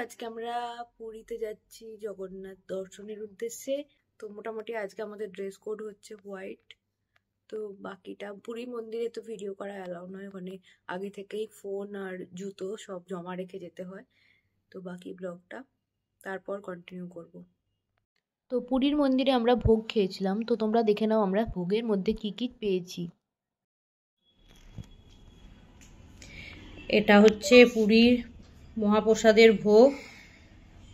আজকে আমরা পুরীতে যাচ্ছি জগন্নাথ দর্শনের উদ্দেশ্যে। তো মোটামুটি আজকে আমাদের ড্রেস কোড হচ্ছে হোয়াইট। তো বাকিটা পুরী মন্দিরে তো ভিডিও করা অ্যালাউ নয়, ওখানে আগে থেকেই ফোন আর জুতো সব জমা রেখে যেতে হয়। তো বাকি ব্লগটা তারপর কন্টিনিউ করব। তো পুরীর মন্দিরে আমরা ভোগ খেয়েছিলাম, তো তোমরা দেখে নাও আমরা ভোগের মধ্যে কি কি পেয়েছি। এটা হচ্ছে পুরীর মহাপ্রসাদের ভোগ।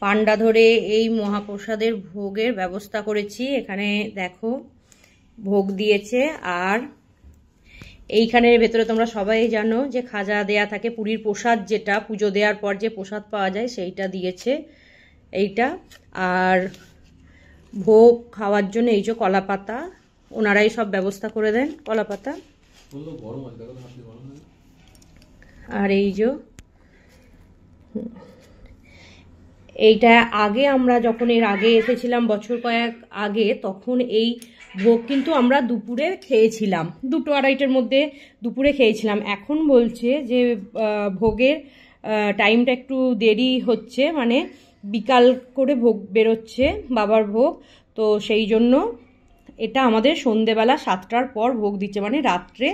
পান্ডা ধরে এই মহাপ্রসাদের ভোগের ব্যবস্থা করেছি। এখানে দেখো ভোগ দিয়েছে, আর এইখানের ভেতরে তোমরা সবাই জানো যে খাজা দেয়া থাকে, পুরীর প্রসাদ যেটা পুজো দেওয়ার পর যে প্রসাদ পাওয়া যায় সেইটা দিয়েছে এইটা। আর ভোগ খাওয়ার জন্য এই যে কলা পাতা, ওনারাই সব ব্যবস্থা করে দেন কলা পাতা। আর এই যে এইটা আগে আমরা যখন এর আগে এসেছিলাম বছর কয়েক আগে, তখন এই ভোগ কিন্তু আমরা দুপুরে খেয়েছিলাম, 2-2:30-এর মধ্যে দুপুরে খেয়েছিলাম। এখন বলছে যে ভোগের টাইমটা একটু দেরি হচ্ছে, মানে বিকাল করে ভোগ বেরোচ্ছে বাবার ভোগ। তো সেই জন্য এটা আমাদের সন্ধেবেলা 7টার পর ভোগ দিচ্ছে, মানে রাত্রে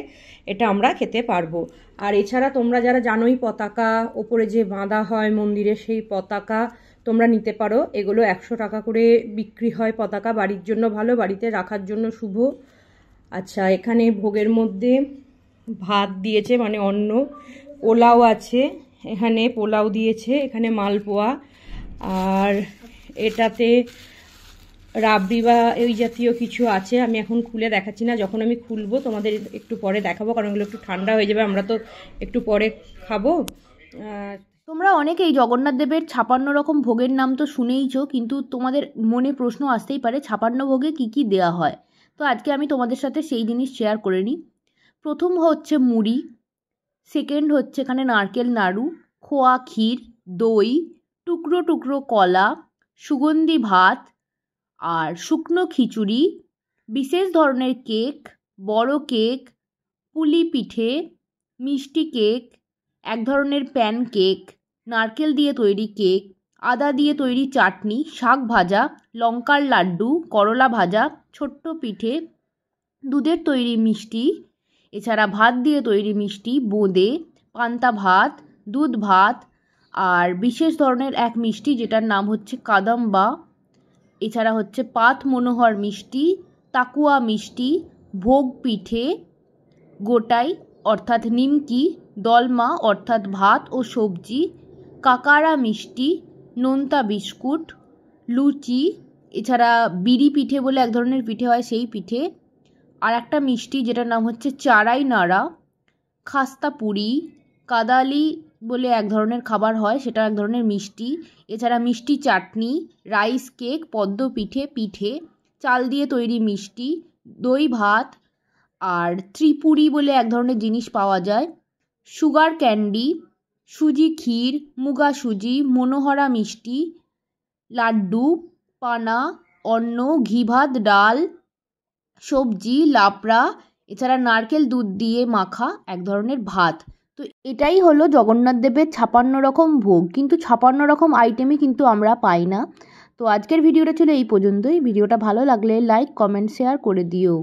এটা আমরা খেতে পারবো। আর এছাড়া তোমরা যারা জানোই পতাকা ওপরে যে বাঁধা হয় মন্দিরে, সেই পতাকা তোমরা নিতে পারো। এগুলো 100 টাকা করে বিক্রি হয় পতাকা, বাড়ির জন্য ভালো, বাড়িতে রাখার জন্য শুভ। আচ্ছা, এখানে ভোগের মধ্যে ভাত দিয়েছে, মানে অন্ন, পোলাও আছে, এখানে পোলাও দিয়েছে, এখানে মালপোয়া, আর এটাতে রাবড়ি বা এই জাতীয় কিছু আছে। আমি এখন খুলে দেখাচ্ছি না, যখন আমি খুলবো তোমাদের একটু পরে দেখাবো, কারণ এগুলো একটু ঠান্ডা হয়ে যাবে, আমরা তো একটু পরে খাবো। তোমরা অনেকেই জগন্নাথ দেবের 56 রকম ভোগের নাম তো শুনেইছো, কিন্তু তোমাদের মনে প্রশ্ন আসতেই পারে 56 ভোগে কি কি দেয়া হয়। তো আজকে আমি তোমাদের সাথে সেই জিনিস শেয়ার করে নিই। প্রথম হচ্ছে মুড়ি, সেকেন্ড হচ্ছে এখানে নারকেল নাড়ু, খোয়া ক্ষীর, দই, টুকরো টুকরো কলা, সুগন্ধি ভাত, আর শুকনো খিচুড়ি, বিশেষ ধরনের কেক, বড় কেক, পুলি পিঠে, মিষ্টি কেক, এক ধরনের প্যান কেক, নারকেল দিয়ে তৈরি কেক, আদা দিয়ে তৈরি চাটনি, শাক ভাজা, লঙ্কার লাড্ডু, করলা ভাজা, ছোট্ট পিঠে, দুধের তৈরি মিষ্টি, এছাড়া ভাত দিয়ে তৈরি মিষ্টি, বোঁদে, পান্তা ভাত, দুধ ভাত, আর বিশেষ ধরনের এক মিষ্টি যেটার নাম হচ্ছে কাদম্বা, এছাড়া হচ্ছে পাত মনোহর মিষ্টি, তাকুয়া মিষ্টি, ভোগ পিঠে, গোটাই অর্থাৎ নিমকি, দলমা অর্থাৎ ভাত ও সবজি, কাকারা মিষ্টি, নোনতা বিস্কুট, লুচি, এছাড়া বিড়ি পিঠে বলে এক ধরনের পিঠে হয় সেই পিঠে, আর একটা মিষ্টি যেটার নাম হচ্ছে চারাই নাড়া, খাস্তা পুরি, কাদালি বলে এক ধরনের খাবার হয়, সেটা এক ধরনের মিষ্টি, এছাড়া মিষ্টি চাটনি, রাইস কেক, পদ্ম পিঠে, পিঠে, চাল দিয়ে তৈরি মিষ্টি, দই ভাত, আর ত্রিপুরি বলে এক ধরনের জিনিস পাওয়া যায়, সুগার ক্যান্ডি, সুজি ক্ষীর, মুগা সুজি, মনোহরা মিষ্টি, লাড্ডু, পানা, অন্ন, ঘি ভাত, ডাল, সবজি, লাবড়া, এছাড়া নারকেল দুধ দিয়ে মাখা এক ধরনের ভাত। তো এটাই হলো জগন্নাথ দেবের 56 রকম ভোগ, কিন্তু 56 রকম আইটেমই কিন্তু আমরা পাই না। তো আজকের ভিডিওটা ছিল এই পর্যন্তই। ভিডিওটা ভালো লাগলে লাইক, কমেন্ট, শেয়ার করে দিও।